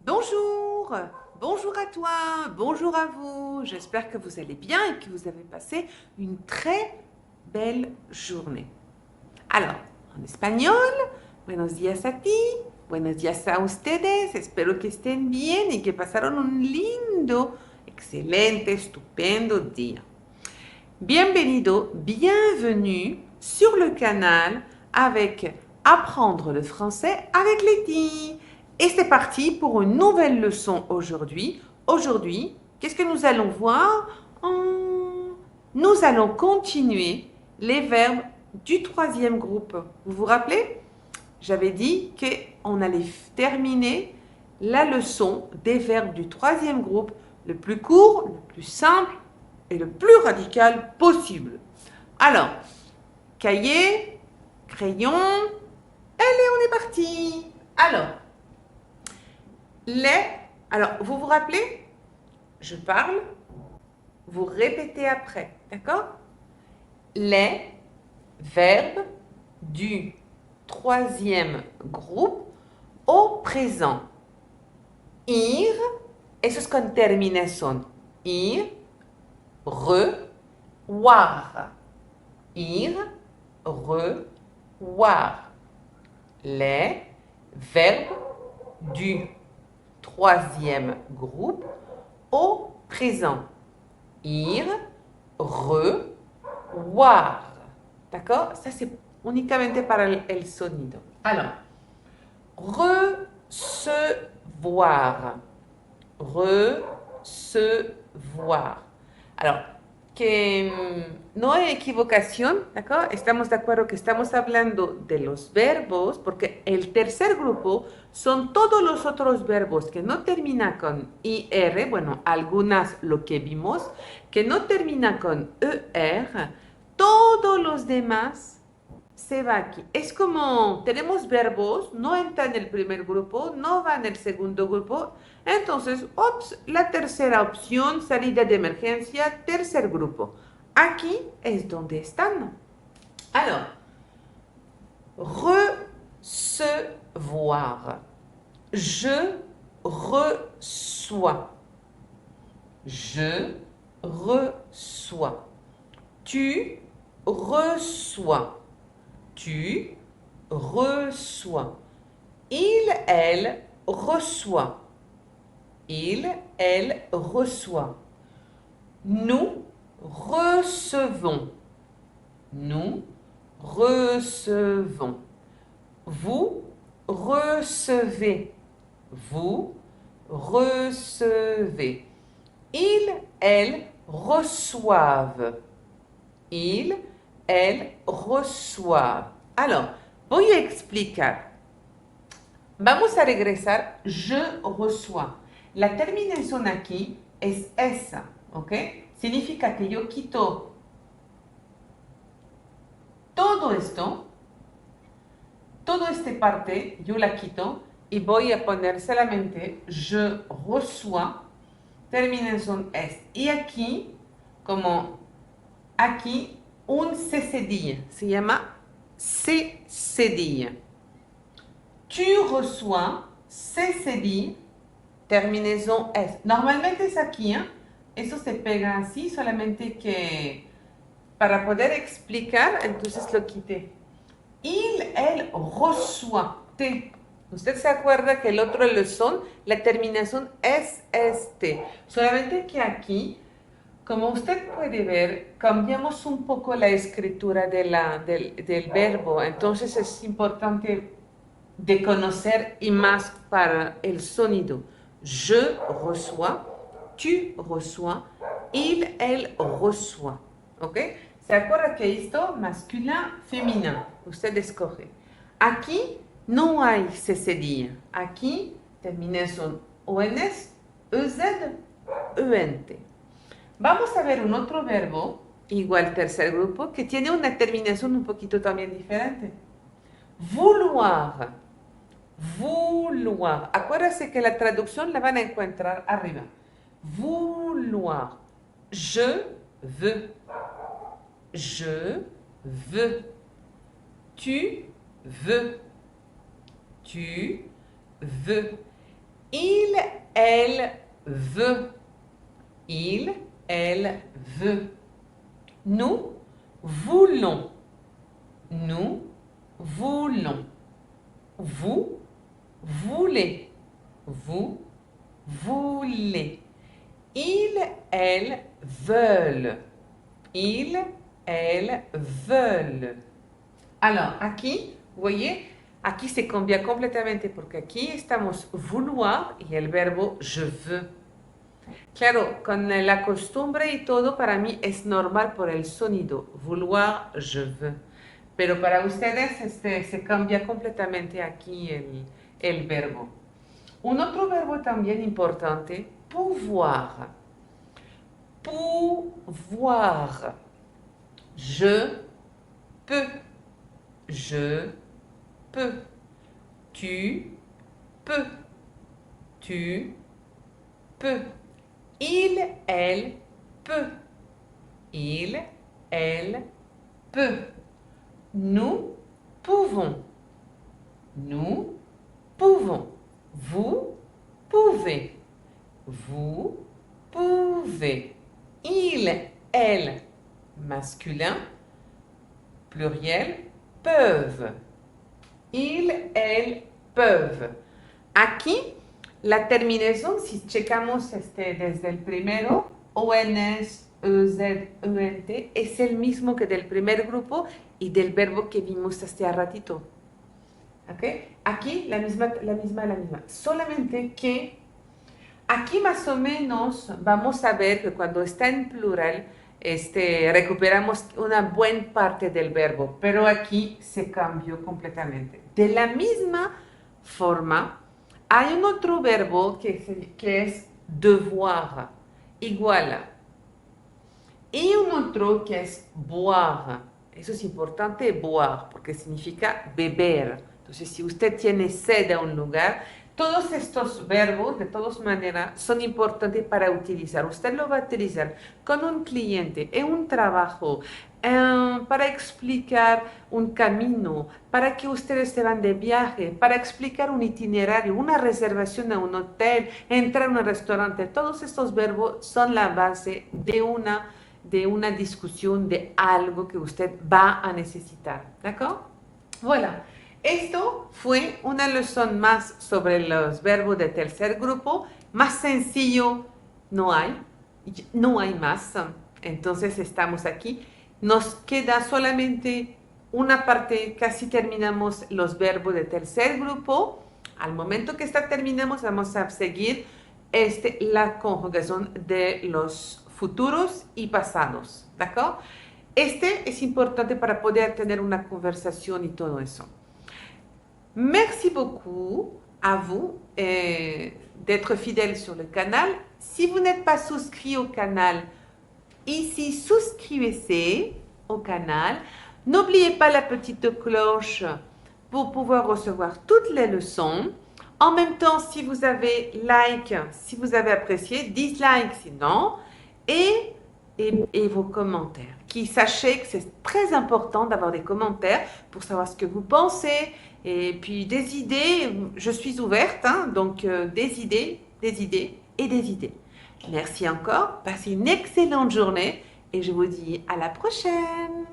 Bonjour, bonjour à toi, bonjour à vous. J'espère que vous allez bien et que vous avez passé une très belle journée. Alors, en espagnol, buenos días a ti, buenos días a ustedes. Espero que estén bien y que pasaron un lindo, excelente, estupendo día. Bienvenido, bienvenue sur le canal avec Apprendre le français avec Letty. Et c'est parti pour une nouvelle leçon aujourd'hui. Aujourd'hui, qu'est-ce que nous allons voir? Nous allons continuer les verbes du troisième groupe. Vous vous rappelez? J'avais dit qu'on allait terminer la leçon des verbes du troisième groupe, le plus court, le plus simple et le plus radical possible. Alors, cahier, crayon, allez, on est parti. Alors, vous vous rappelez? Je parle, vous répétez après, d'accord? Les verbes du troisième groupe au présent. Ir, eso es con terminación. Ir, voir. Ir, voir. Les verbes du troisième groupe au présent. Ir, voir. D'accord? Ça, c'est únicamente para el sonido. Alors, recevoir. Recevoir. Alors, que no hay equivocación, ¿d'accord? Estamos de acuerdo que estamos hablando de los verbos, porque el tercer grupo son todos los otros verbos que no terminan con IR, bueno, algunas lo que vimos, que no termina con ER, todos los demás se va aquí. Es como tenemos verbos, no entra en el primer grupo, no va en el segundo grupo. Entonces, la tercera opción, salida de emergencia, tercer grupo. Aquí es donde están. Alors, recevoir. Je reçois. Je reçois. Tu reçois. Tu reçois. Il, elle reçoit. Il, elle reçoit. Nous recevons. Nous recevons. Vous recevez. Vous recevez. Ils, elles reçoivent. Ils, elles reçoivent. Alors, voy a explicar. Vamos a regresar. Je reçois. La terminación aquí es esa, ¿ok? Significa que yo quito todo esto, toda esta parte, yo la quito y voy a poner solamente je reçois, terminación es. Y aquí, como aquí, un C cédille, se llama C cédille. Tu reçois, C cédille, terminaison S. Normalmente es aquí, ¿eh? Eso se pega así, solamente que para poder explicar, entonces lo quité. Il, elle reçoit, T. Usted se acuerda que el otro leçon, la terminación es este. Solamente que aquí, como usted puede ver, cambiamos un poco la escritura del verbo. Entonces es importante de conocer y más para el sonido. Je reçois, tu reçois, il, elle reçoit. ¿Ok? ¿Se acuerda que esto masculin, féminin? Usted escoge. Aquí no hay cedilla. Aquí terminación ONS, EZ, ENT. Vamos a ver un otro verbo, igual tercer grupo, que tiene una terminación un poquito también diferente. Vouloir. Vouloir. Acuérdense que la traducción la van a encontrar arriba. Vouloir. Je veux. Je veux. Tu veux. Tu veux. Il, elle veut. Il, elle veut. Nous voulons. Nous voulons. Vous voulez. Vous voulez. Ils, elles veulent. Ils, elles veulent. Alors, aquí, vous voyez, aquí se cambia completamente porque aquí estamos vouloir y el verbo je veux. Claro, con la costumbre y todo, para mí es normal por el sonido. Vouloir, je veux. Pero para ustedes se cambia completamente aquí el verbo. Un otro verbo también importante, pouvoir. Pouvoir. Je peux. Je peux. Tu peux. Tu peux. Il, elle peut. Il, elle peut. Nous pouvons. Nous pouvons. Vous pouvez. Vous pouvez. Il, elle, masculin, pluriel, peuvent. Ils, elles, peuvent. Aquí, la terminación, si checamos desde el primero, ONS, EZ, ENT, es el mismo que del primer grupo y del verbo que vimos hace ratito. ¿Okay? Aquí la misma. Solamente que aquí más o menos vamos a ver que cuando está en plural, recuperamos una buena parte del verbo, pero aquí se cambió completamente. De la misma forma, hay un otro verbo que es devoir, igual. Y un otro que es boire. Eso es importante, boire, porque significa beber. Entonces, si usted tiene sed a un lugar, todos estos verbos, de todas maneras, son importantes para utilizar. Usted lo va a utilizar con un cliente, en un trabajo, para explicar un camino, para que ustedes se van de viaje, para explicar un itinerario, una reservación a un hotel, entrar a un restaurante. Todos estos verbos son la base de una discusión de algo que usted va a necesitar. ¿D'accord? Voilà. Esto fue una lección más sobre los verbos de tercer grupo. Más sencillo no hay más. Entonces estamos aquí. Nos queda solamente una parte, casi terminamos los verbos de tercer grupo. Al momento que terminamos, vamos a seguir la conjugación de los futuros y pasados. ¿D'accord? Es importante para poder tener una conversación y todo eso. Merci beaucoup à vous d'être fidèles sur le canal. Si vous n'êtes pas souscrit au canal, ici, souscrivez-vous au canal. N'oubliez pas la petite cloche pour pouvoir recevoir toutes les leçons. En même temps, si vous avez like, si vous avez apprécié, dislike sinon, et vos commentaires. Sachez que c'est très important d'avoir des commentaires pour savoir ce que vous pensez et puis des idées. Je suis ouverte, donc des idées. Merci encore, passez une excellente journée et je vous dis à la prochaine.